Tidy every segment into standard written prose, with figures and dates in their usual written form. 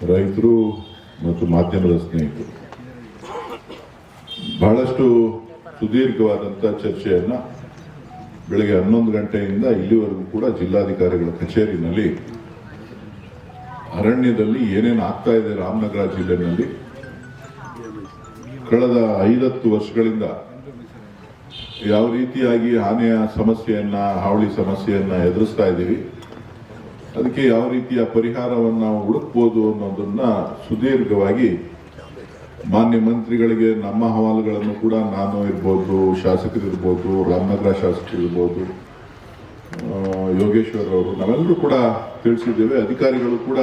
ರೈತರು ಮತ್ತು ಮಾಧ್ಯಮದ ಸ್ನೇಹಿತರು, ಬಹಳಷ್ಟು ಸುದೀರ್ಘವಾದಂಥ ಚರ್ಚೆಯನ್ನು ಬೆಳಗ್ಗೆ 11 ಗಂಟೆಯಿಂದ ಇಲ್ಲಿವರೆಗೂ ಕೂಡ ಜಿಲ್ಲಾಧಿಕಾರಿಗಳ ಕಚೇರಿನಲ್ಲಿ ಅರಣ್ಯದಲ್ಲಿ ಏನೇನು ಆಗ್ತಾ ಇದೆ ರಾಮನಗರ ಜಿಲ್ಲೆಯಲ್ಲಿ ಕಳೆದ 50 ವರ್ಷಗಳಿಂದ ಯಾವ ರೀತಿಯಾಗಿ ಹಾನಿಯ ಸಮಸ್ಯೆಯನ್ನ, ಹಾವಳಿ ಸಮಸ್ಯೆಯನ್ನ ಎದುರಿಸ್ತಾ ಇದ್ದೀವಿ, ಅದಕ್ಕೆ ಯಾವ ರೀತಿಯ ಪರಿಹಾರವನ್ನು ನಾವು ಹುಡುಕ್ಬೋದು ಅನ್ನೋದನ್ನ ಸುದೀರ್ಘವಾಗಿ ಮಾನ್ಯ ಮಂತ್ರಿಗಳಿಗೆ ನಮ್ಮ ಅಹವಾಲುಗಳನ್ನು ಕೂಡ ನಾನು ಇರ್ಬೋದು, ಶಾಸಕರಿರ್ಬೋದು, ರಾಮನಗರ ಶಾಸಕರಿರ್ಬೋದು, ಯೋಗೇಶ್ವರ್ ಅವರು ನಾವೆಲ್ಲರೂ ಕೂಡ ತಿಳಿಸಿದ್ದೇವೆ. ಅಧಿಕಾರಿಗಳು ಕೂಡ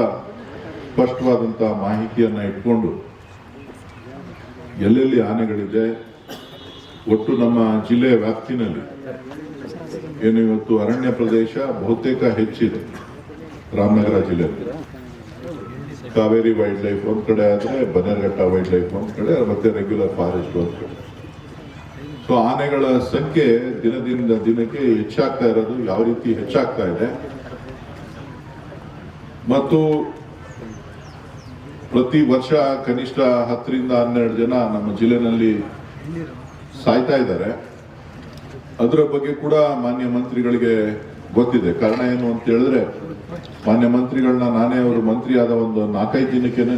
ಸ್ಪಷ್ಟವಾದಂಥ ಮಾಹಿತಿಯನ್ನು ಇಟ್ಕೊಂಡು ಎಲ್ಲೆಲ್ಲಿ ಆನೆಗಳಿದೆ, ಒಟ್ಟು ನಮ್ಮ ಜಿಲ್ಲೆಯ ವ್ಯಾಪ್ತಿನಲ್ಲಿ ಏನು ಇವತ್ತು ಅರಣ್ಯ ಪ್ರದೇಶ ಬಹುತೇಕ ಹೆಚ್ಚಿದೆ ರಾಮನಗರ ಜಿಲ್ಲೆಯಲ್ಲಿ. ಕಾವೇರಿ ವೈಲ್ಡ್ ಲೈಫ್ ಒಂದ್ ಕಡೆ ಆದ್ರೆ ಬನ್ನೇರಘಟ್ಟ ವೈಲ್ಡ್ ಲೈಫ್ ಒಂದ್ ಕಡೆ, ಮತ್ತೆ ರೆಗ್ಯುಲರ್ ಫಾರೆಸ್ಟ್ ಒಂದ್ ಕಡೆ. ಸೊ ಆನೆಗಳ ಸಂಖ್ಯೆ ದಿನದಿಂದ ದಿನಕ್ಕೆ ಹೆಚ್ಚಾಗ್ತಾ ಇರೋದು ಯಾವ ರೀತಿ ಹೆಚ್ಚಾಗ್ತಾ ಇದೆ ಮತ್ತು ಪ್ರತಿ ವರ್ಷ ಕನಿಷ್ಠ 10 ರಿಂದ 12 ಜನ ನಮ್ಮ ಜಿಲ್ಲೆನಲ್ಲಿ ಸಾಯ್ತಾ ಇದ್ದಾರೆ. ಅದರ ಬಗ್ಗೆ ಕೂಡ ಮಾನ್ಯ ಮಂತ್ರಿಗಳಿಗೆ ಗೊತ್ತಿದೆ. ಕಾರಣ ಏನು ಅಂತ ಹೇಳಿದ್ರೆ, ಮಾನ್ಯ ಮಂತ್ರಿಗಳನ್ನ ನಾನೇ ಅವರು ಮಂತ್ರಿ ಆದ ಒಂದು 4-5 ದಿನಕ್ಕೇನೆ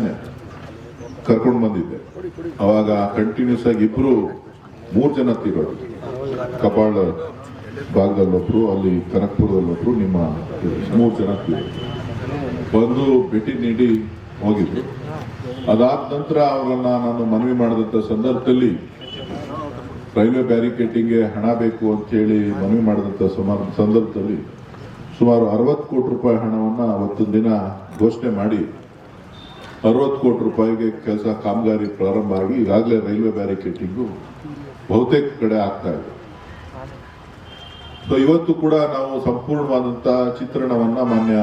ಕರ್ಕೊಂಡು ಬಂದಿದ್ದೆ. ಅವಾಗ ಕಂಟಿನ್ಯೂಸ್ ಆಗಿ 3 ಜನ ತೀರೋದು. ಕಪಾಳ ಭಾಗದಲ್ಲೊಬ್ರು, ಅಲ್ಲಿ ಕನಕಪುರದಲ್ಲೊಬ್ರು, ನಿಮ್ಮ 3 ಜನ ತೀರೋದು. ಬಂದು ಭೇಟಿ ನೀಡಿ ಹೋಗಿದ್ರು. ಅದಾದ ನಂತರ ಅವರನ್ನ ನಾನು ಮನವಿ ಮಾಡಿದಂಥ ಸಂದರ್ಭದಲ್ಲಿ ರೈಲ್ವೆ ಬ್ಯಾರಿಕೇಡಿಂಗ್ಗೆ ಹಣ ಬೇಕು ಅಂತ ಹೇಳಿ ಮನವಿ ಮಾಡಿದಂಥ ಸಂದರ್ಭದಲ್ಲಿ ಸುಮಾರು 60 ಕೋಟಿ ರೂಪಾಯಿ ಹಣವನ್ನು ಅವತ್ತಿನ ದಿನ ಘೋಷಣೆ ಮಾಡಿ 60 ಕೋಟಿ ರೂಪಾಯಿಗೆ ಕೆಲಸ ಕಾಮಗಾರಿ ಪ್ರಾರಂಭ ಆಗಿ ಈಗಾಗಲೇ ರೈಲ್ವೆ ಬ್ಯಾರಿಕೇಡಿಂಗು ಬಹುತೇಕ ಕಡೆ ಆಗ್ತಾ ಇದೆ. ಸೊ ಇವತ್ತು ಕೂಡ ನಾವು ಸಂಪೂರ್ಣವಾದಂಥ ಚಿತ್ರಣವನ್ನ ಮಾನ್ಯ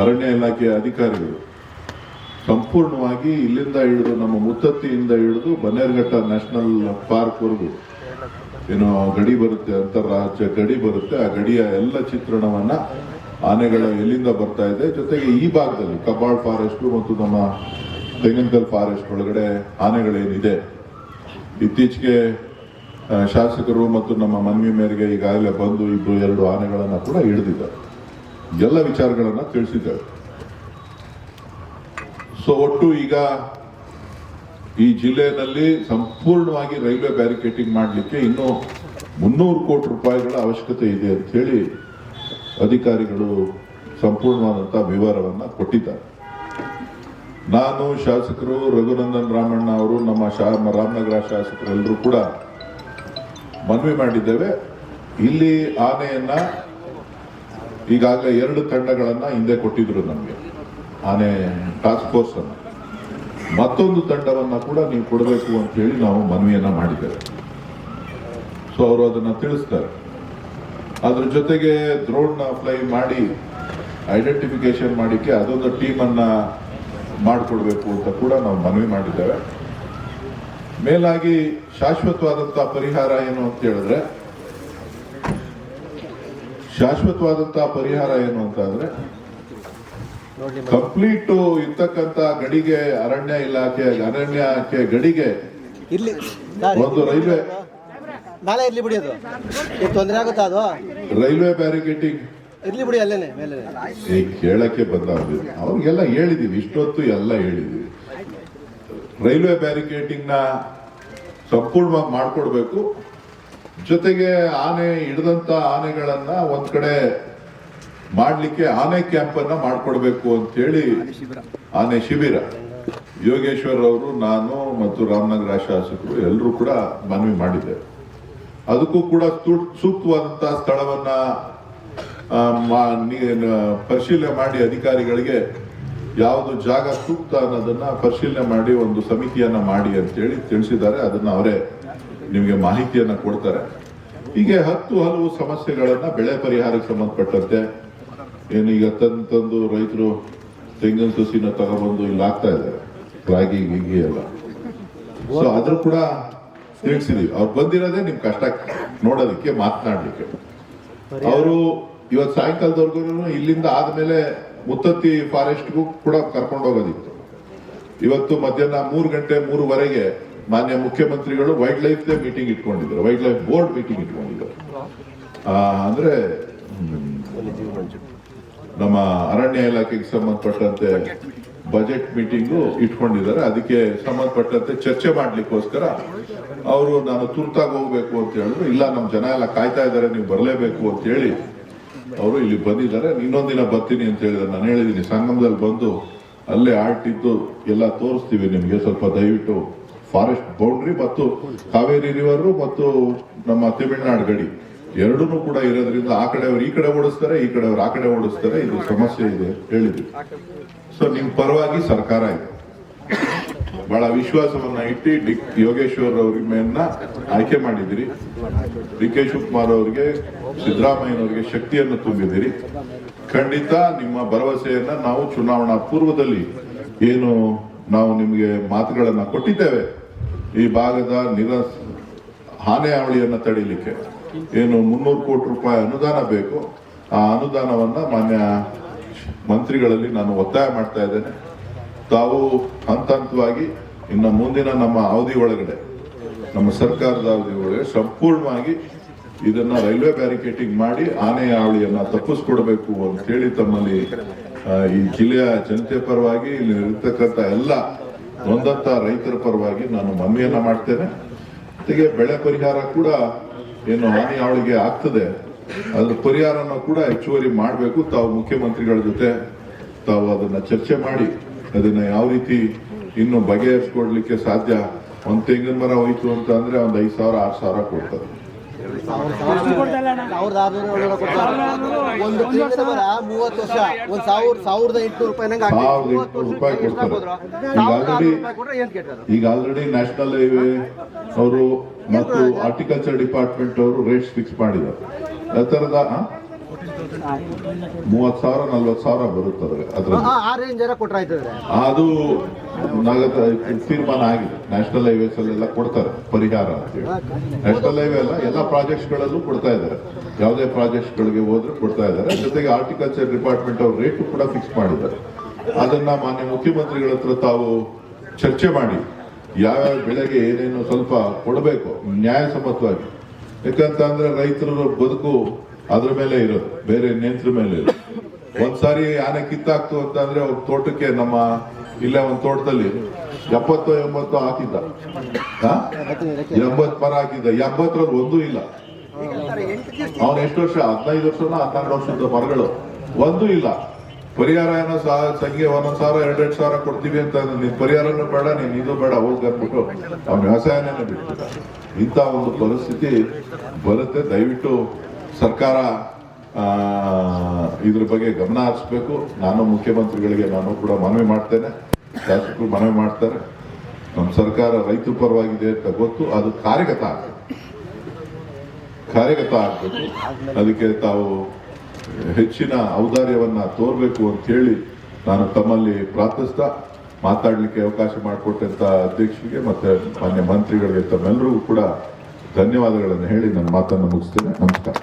ಅರಣ್ಯ ಇಲಾಖೆಯ ಅಧಿಕಾರಿಗಳು ಸಂಪೂರ್ಣವಾಗಿ ಇಲ್ಲಿಂದ ಹಿಡಿದು ನಮ್ಮ ಮುತ್ತತ್ತಿಯಿಂದ ಹಿಡಿದು ಬನ್ನೇರಘಟ್ಟ ನ್ಯಾಷನಲ್ ಪಾರ್ಕ್ ವರೆಗೂ ಏನು ಗಡಿ ಬರುತ್ತೆ, ಅಂತಾರಾಜ್ಯ ಗಡಿ ಬರುತ್ತೆ, ಆ ಗಡಿಯ ಎಲ್ಲ ಚಿತ್ರಣವನ್ನ ಆನೆಗಳ ಎಲ್ಲಿಂದ ಬರ್ತಾ ಇದೆ, ಜೊತೆಗೆ ಈ ಭಾಗದಲ್ಲಿ ಕಬ್ಬಾಳ್ ಫಾರೆಸ್ಟ್ ಮತ್ತು ನಮ್ಮ ತೆಂಗಿನಕಲ್ ಫಾರೆಸ್ಟ್ ಒಳಗಡೆ ಆನೆಗಳೇನಿದೆ, ಇತ್ತೀಚೆಗೆ ಶಾಸಕರು ಮತ್ತು ನಮ್ಮ ಮನವಿ ಮೇರೆಗೆ ಈಗಾಗಲೇ ಬಂದು 2 ಆನೆಗಳನ್ನ ಕೂಡ ಹಿಡಿದಿದ್ದಾರೆ. ಎಲ್ಲ ವಿಚಾರಗಳನ್ನ ತಿಳಿಸಿದ್ದಾರೆ. ಸೊ ಒಟ್ಟು ಈಗ ಈ ಜಿಲ್ಲೆಯಲ್ಲಿ ಸಂಪೂರ್ಣವಾಗಿ ರೈಲ್ವೆ ಬ್ಯಾರಿಕೇಡಿಂಗ್ ಮಾಡಲಿಕ್ಕೆ ಇನ್ನೂ 300 ಕೋಟಿ ರೂಪಾಯಿಗಳ ಅವಶ್ಯಕತೆ ಇದೆ ಅಂತ ಹೇಳಿ ಅಧಿಕಾರಿಗಳು ಸಂಪೂರ್ಣವಾದಂಥ ವಿವರವನ್ನ ಕೊಟ್ಟಿದ್ದಾರೆ. ನಾನು, ಶಾಸಕರು ರಘುನಂದನ್ ರಾಮಣ್ಣ ಅವರು, ನಮ್ಮ ರಾಮನಗರ ಶಾಸಕರೆಲ್ಲರೂ ಕೂಡ ಮನವಿ ಮಾಡಿದ್ದೇವೆ. ಇಲ್ಲಿ ಆನೆಯನ್ನ ಈಗಾಗಲೇ 2 ತಂಡಗಳನ್ನ ಹಿಂದೆ ಕೊಟ್ಟಿದ್ರು ನಮಗೆ, ಆನೆ ಟಾಸ್ಕ್ ಫೋರ್ಸ್ ಅನ್ನು. ಮತ್ತೊಂದು ತಂಡವನ್ನ ಕೂಡ ನೀವು ಕೊಡಬೇಕು ಅಂತ ಹೇಳಿ ನಾವು ಮನವಿಯನ್ನ ಮಾಡಿದ್ದೇವೆ. ಸೊ ಅವರು ಅದನ್ನ ತಿಳಿಸ್ತಾರೆ. ಅದ್ರ ಜೊತೆಗೆ ಡ್ರೋನ್ ಫ್ಲೈ ಮಾಡಿ ಐಡೆಂಟಿಫಿಕೇಶನ್ ಮಾಡಿಕ್ಕೆ ಅದೊಂದು ಟೀಮ್ ಅನ್ನ ಮಾಡಿಕೊಡ್ಬೇಕು ಅಂತ ಕೂಡ ನಾವು ಮನವಿ ಮಾಡಿದ್ದೇವೆ. ಮೇಲಾಗಿ ಶಾಶ್ವತವಾದಂತಹ ಪರಿಹಾರ ಏನು ಅಂತ ಹೇಳಿದ್ರೆ, ಕಂಪ್ಲೀಟ್ ಇರ್ತಕ್ಕಂಥ ಗಡಿಗೆ ಅರಣ್ಯಕ್ಕೆ ಗಡಿಗೆ ಒಂದು ರೈಲ್ವೆ ನಾಳೆ ಇರ್ಲಿ ಬಿಡಿ, ಅದು ತೊಂದರೆ ಆಗುತ್ತಾ? ಅದು ರೈಲ್ವೆ ಬ್ಯಾರಿಕೇಡಿಂಗ್ ಇರ್ಲಿ ಬಿಡಿ, ಅಲ್ಲೇನೆ ಮೇಲೆ ಕೇಳಕ್ಕೆ ಬಂದಾಗಿದೆ. ಅವ್ರಿಗೆಲ್ಲ ಹೇಳಿದೀವಿ, ಇಷ್ಟೊತ್ತು ಎಲ್ಲ ಹೇಳಿದೀವಿ. ರೈಲ್ವೆ ಬ್ಯಾರಿಕೇಡಿಂಗ್ ನ ಸಂಪೂರ್ಣವಾಗಿ ಮಾಡ್ಕೊಡ್ಬೇಕು. ಜೊತೆಗೆ ಆನೆ ಹಿಡಿದಂತ ಆನೆಗಳನ್ನ ಒಂದ್ ಕಡೆ ಮಾಡ್ಲಿಕ್ಕೆ ಆನೆ ಕ್ಯಾಂಪ್ ಅನ್ನ ಮಾಡ್ಕೊಡ್ಬೇಕು ಅಂತ ಹೇಳಿ ಆನೆ ಶಿಬಿರ ಯೋಗೇಶ್ವರ್ ಅವರು, ನಾನು ಮತ್ತು ರಾಮನಗರ ಶಾಸಕರು ಎಲ್ಲರೂ ಕೂಡ ಮನವಿ ಮಾಡಿದ್ದೇವೆ. ಅದಕ್ಕೂ ಕೂಡ ಸೂಕ್ತವಾದಂತಹ ಸ್ಥಳವನ್ನ ಪರಿಶೀಲನೆ ಮಾಡಿ ಅಧಿಕಾರಿಗಳಿಗೆ ಯಾವುದು ಜಾಗ ಸೂಕ್ತ ಅನ್ನೋದನ್ನ ಪರಿಶೀಲನೆ ಮಾಡಿ ಒಂದು ಸಮಿತಿಯನ್ನ ಮಾಡಿ ಅಂತ ಹೇಳಿ ತಿಳಿಸಿದ್ದಾರೆ. ಅದನ್ನ ಅವರೇ ನಿಮಗೆ ಮಾಹಿತಿಯನ್ನ ಕೊಡ್ತಾರೆ. ಹೀಗೆ 10 ಹಲವು ಸಮಸ್ಯೆಗಳನ್ನ ಬೆಳೆ ಪರಿಹಾರಕ್ಕೆ ಸಂಬಂಧಪಟ್ಟಂತೆ ಏನೀಗ ತಂದು ರೈತರು ತೆಂಗಿನ ಸಸಿನ ತಗೊಬಂದು ಇಲ್ಲಿ ಆಗ್ತಾ ಇದ್ದಾರೆ, ರಾಗಿ ಗೀಗಿ ಎಲ್ಲ. ಸೊ ಅದ್ರ ಕೂಡ ತಿಳಿಸಿದೀವಿ. ಅವ್ರು ಬಂದಿರೋದೇ ನಿಮ್ ಕಷ್ಟ ನೋಡೋದಕ್ಕೆ, ಮಾತನಾಡ್ಲಿಕ್ಕೆ. ಅವರು ಇವತ್ತು ಸಾಯಂಕಾಲದವರೆಗೂ ಇಲ್ಲಿಂದ ಆದ್ಮೇಲೆ ಮುತ್ತತ್ತಿ ಫಾರೆಸ್ಟ್ಗೂ ಕೂಡ ಕರ್ಕೊಂಡು ಹೋಗೋದಿತ್ತು. ಇವತ್ತು ಮಧ್ಯಾಹ್ನ 3 ಗಂಟೆ 3:15 ಮಾನ್ಯ ಮುಖ್ಯಮಂತ್ರಿಗಳು ವೈಲ್ಡ್ ಲೈಫ್ ಮೀಟಿಂಗ್ ಇಟ್ಕೊಂಡಿದ್ದಾರೆ, ವೈಲ್ಡ್ ಲೈಫ್ ಬೋರ್ಡ್ ಮೀಟಿಂಗ್ ಇಟ್ಕೊಂಡಿದ್ದಾರೆ. ಅಂದ್ರೆ ನಮ್ಮ ಅರಣ್ಯ ಇಲಾಖೆಗೆ ಸಂಬಂಧಪಟ್ಟಂತೆ ಬಜೆಟ್ ಮೀಟಿಂಗು ಇಟ್ಕೊಂಡಿದ್ದಾರೆ. ಅದಕ್ಕೆ ಸಂಬಂಧಪಟ್ಟಂತೆ ಚರ್ಚೆ ಮಾಡ್ಲಿಕ್ಕೋಸ್ಕರ ಅವರು ನಾನು ತುರ್ತಾಗಿ ಹೋಗ್ಬೇಕು ಅಂತ ಹೇಳಿದ್ರು. ಇಲ್ಲ, ನಮ್ಮ ಜನ ಎಲ್ಲ ಕಾಯ್ತಾ ಇದ್ದಾರೆ, ನೀವು ಬರಲೇಬೇಕು ಅಂತ ಹೇಳಿ ಅವರು ಇಲ್ಲಿ ಬಂದಿದ್ದಾರೆ. ಇನ್ನೊಂದಿನ ಬರ್ತೀನಿ ಅಂತ ಹೇಳಿದ್ರೆ ನಾನು ಹೇಳಿದ್ದೀನಿ, ಸಂಗಮದಲ್ಲಿ ಬಂದು ಅಲ್ಲೇ ಆರ್ಟಿದ್ದು ಎಲ್ಲ ತೋರಿಸ್ತೀವಿ ನಿಮಗೆ. ಸ್ವಲ್ಪ ದಯವಿಟ್ಟು ಫಾರೆಸ್ಟ್ ಬೌಂಡ್ರಿ ಮತ್ತು ಕಾವೇರಿ ರಿವರ್ ಮತ್ತು ನಮ್ಮ ತಮಿಳುನಾಡು ಗಡಿ ಎರಡೂ ಕೂಡ ಇರೋದ್ರಿಂದ ಆ ಕಡೆಯವರು ಈ ಕಡೆ ಓಡಿಸ್ತಾರೆ, ಈ ಕಡೆಯವರು ಆ ಕಡೆ ಓಡಿಸ್ತಾರೆ, ಇದು ಸಮಸ್ಯೆ ಇದೆ ಹೇಳಿದ್ವಿ. ಸೊ ನಿಮ್ ಪರವಾಗಿ ಸರ್ಕಾರ ಇದೆ, ಬಹಳ ವಿಶ್ವಾಸವನ್ನ ಇಟ್ಟು ಯೋಗೇಶ್ವರ್ ಅವ್ರನ್ನ ಆಯ್ಕೆ ಮಾಡಿದಿರಿ. ಡಿ ಕೆ ಶಿವಕುಮಾರ್ ಅವರಿಗೆ, ಸಿದ್ದರಾಮಯ್ಯನವರಿಗೆ ಶಕ್ತಿಯನ್ನು ತುಂಬಿದಿರಿ. ಖಂಡಿತ ನಿಮ್ಮ ಭರವಸೆಯನ್ನ ನಾವು ಚುನಾವಣಾ ಪೂರ್ವದಲ್ಲಿ ಏನು ನಾವು ನಿಮಗೆ ಮಾತುಗಳನ್ನ ಕೊಟ್ಟಿದ್ದೇವೆ, ಈ ಭಾಗದ ಆನೆ ಹಾವಳಿಯನ್ನ ತಡೀಲಿಕ್ಕೆ ಏನು 300 ಕೋಟಿ ರೂಪಾಯಿ ಅನುದಾನ ಬೇಕು, ಆ ಅನುದಾನವನ್ನ ಮಾನ್ಯ ಮಂತ್ರಿಗಳಲ್ಲಿ ನಾನು ಒತ್ತಾಯ ಮಾಡ್ತಾ ಇದ್ದೇನೆ. ತಾವು ಹಂತ ಹಂತವಾಗಿ ಇನ್ನು ಮುಂದಿನ ನಮ್ಮ ಅವಧಿ ಒಳಗಡೆ, ನಮ್ಮ ಸರ್ಕಾರದ ಅವಧಿ ಒಳಗಡೆ ಸಂಪೂರ್ಣವಾಗಿ ಇದನ್ನ ರೈಲ್ವೆ ಬ್ಯಾರಿಕೇಟಿಂಗ್ ಮಾಡಿ ಆನೆ ಹಾವಳಿಯನ್ನ ತಪ್ಪಿಸ್ಕೊಡ್ಬೇಕು ಅಂತ ಹೇಳಿ ತಮ್ಮಲ್ಲಿ ಈ ಜಿಲ್ಲೆಯ ಜನತೆ ಪರವಾಗಿ ಇಲ್ಲಿ ಇರ್ತಕ್ಕಂಥ ಎಲ್ಲ ನೊಂದಂತ ರೈತರ ಪರವಾಗಿ ನಾನು ಮನವಿಯನ್ನ ಮಾಡ್ತೇನೆ. ಜೊತೆಗೆ ಬೆಳೆ ಪರಿಹಾರ ಕೂಡ ಏನು ಹಾನಿ ಹಾವಳಿಗೆ ಆಗ್ತದೆ, ಅದ್ರ ಪರಿಹಾರನ ಕೂಡ ಹೆಚ್ಚುವರಿ ಮಾಡಬೇಕು. ತಾವು ಮುಖ್ಯಮಂತ್ರಿಗಳ ಜೊತೆ ತಾವು ಅದನ್ನ ಚರ್ಚೆ ಮಾಡಿ ಅದನ್ನ ಯಾವ ರೀತಿ ಇನ್ನು ಬಗೆಹರಿಸ್ಕೊಡ್ಲಿಕ್ಕೆ ಸಾಧ್ಯ. ಒಂದ್ ತೆಂಗಿನ ಮರ ಹೋಯ್ತು ಅಂತ ಅಂದ್ರೆ ಒಂದ್ 5,000 6,000 ಕೊಡ್ತಾರೆ. ಒಂದು ತೆಂಗಿನ ಮರ 30 ವರ್ಷ 1,800 ರೂಪಾಯಿ ಕೊಡ್ತಾರೆ. ಈಗ ಆಲ್ರೆಡಿ ನ್ಯಾಷನಲ್ ಹೈವೇ ಅವರು ಮತ್ತು ಹಾರ್ಟಿಕಲ್ಚರ್ ಡಿಪಾರ್ಟ್ಮೆಂಟ್ ಅವರು ರೇಟ್ಸ್ ಫಿಕ್ಸ್ ಮಾಡಿದ್ದಾರೆ. ಆ ತರದ 30,000 40,000 ಬರುತ್ತದೆ. ಅದು ತೀರ್ಮಾನ ಆಗಿದೆ. ನ್ಯಾಷನಲ್ ಹೈವೇಸ್ ಅಲ್ಲೆಲ್ಲ ಕೊಡ್ತಾರೆ ಪರಿಹಾರ ಅಂತೇಳಿ. ನ್ಯಾಷನಲ್ ಹೈವೇ ಅಲ್ಲ, ಎಲ್ಲ ಪ್ರಾಜೆಕ್ಟ್ಸ್ ಗಳಲ್ಲೂ ಕೊಡ್ತಾ ಇದ್ದಾರೆ. ಯಾವುದೇ ಪ್ರಾಜೆಕ್ಟ್ಸ್ ಗಳಿಗೆ ಹೋದ್ರೆ ಕೊಡ್ತಾ ಇದ್ದಾರೆ. ಜೊತೆಗೆ ಹಾರ್ಟಿಕಲ್ಚರ್ ಡಿಪಾರ್ಟ್ಮೆಂಟ್ ಅವ್ರ ರೇಟ್ ಕೂಡ ಫಿಕ್ಸ್ ಮಾಡಿದ್ದಾರೆ. ಅದನ್ನ ಮಾನ್ಯ ಮುಖ್ಯಮಂತ್ರಿಗಳ ಹತ್ರ ತಾವು ಚರ್ಚೆ ಮಾಡಿ ಯಾವ್ಯಾವ ಬೆಳೆಗೆ ಏನೇನು ಸ್ವಲ್ಪ ಕೊಡಬೇಕು ನ್ಯಾಯಸಮ್ಮತವಾಗಿ. ಯಾಕಂತ ಅಂದ್ರೆ ರೈತರ ಬದುಕು ಅದ್ರ ಮೇಲೆ ಇರೋದು, ಬೇರೆ ಇನ್ನೆಂತ್ರ ಮೇಲೆ ಇರೋದು. ಒಂದ್ಸಾರಿ ಆನೆ ಕಿತ್ತಾಕ್ತು ಅಂತ ಅಂದ್ರೆ ಅವ್ರ ತೋಟಕ್ಕೆ, ನಮ್ಮ ಇಲ್ಲೇ ಒಂದ್ ತೋಟದಲ್ಲಿ 70-80 ಹಾಕಿದ್ದ, 80 ಮರ ಹಾಕಿದ್ದ, 80ರಲ್ಲಿ ಒಂದೂ ಇಲ್ಲ. ಅವನ್ ಎಷ್ಟು ವರ್ಷ, 15 ವರ್ಷನ 12 ವರ್ಷದ ಮರಗಳು ಒಂದೂ ಇಲ್ಲ. ಪರಿಹಾರ ಏನೋ ಸಂಖ್ಯೆ 1,000 2,000 ಕೊಡ್ತೀವಿ ಅಂತ, ನೀನ್ ಪರಿಹಾರನೂ ಬೇಡ, ನೀನ್ ಇದು ಬೇಡ, ಹೋಗಿ ಅಂದ್ಬಿಟ್ಟು ಅವ್ನ ವ್ಯವಸಾಯನೇ ಬಿಟ್ಟಿಲ್ಲ. ಇಂಥ ಒಂದು ಪರಿಸ್ಥಿತಿ ಬರುತ್ತೆ. ದಯವಿಟ್ಟು ಸರ್ಕಾರ ಇದ್ರ ಬಗ್ಗೆ ಗಮನ ಹರಿಸಬೇಕು. ನಾನು ಮುಖ್ಯಮಂತ್ರಿಗಳಿಗೆ ನಾನು ಕೂಡ ಮನವಿ ಮಾಡ್ತೇನೆ, ಶಾಸಕರು ಮನವಿ ಮಾಡ್ತಾರೆ. ನಮ್ಮ ಸರ್ಕಾರ ರೈತರ ಪರವಾಗಿದೆ ಅಂತ ಗೊತ್ತು, ಅದು ಕಾರ್ಯಗತ ಆಗ್ಬೇಕು. ಅದಕ್ಕೆ ತಾವು ಹೆಚ್ಚಿನ ಔದಾರ್ಯವನ್ನ ತೋರ್ಬೇಕು ಅಂತ ಹೇಳಿ ನಾನು ತಮ್ಮಲ್ಲಿ ಪ್ರಾರ್ಥಿಸ್ತಾ, ಮಾತಾಡ್ಲಿಕ್ಕೆ ಅವಕಾಶ ಮಾಡಿಕೊಟ್ಟಂತ ಅಧ್ಯಕ್ಷರಿಗೆ ಮತ್ತೆ ಮಾನ್ಯ ಮಂತ್ರಿಗಳಿಗೆ ತಮ್ಮೆಲ್ಲರಿಗೂ ಕೂಡ ಧನ್ಯವಾದಗಳನ್ನು ಹೇಳಿ ನನ್ನ ಮಾತನ್ನು ಮುಗಿಸ್ತೇನೆ. ನಮಸ್ಕಾರ.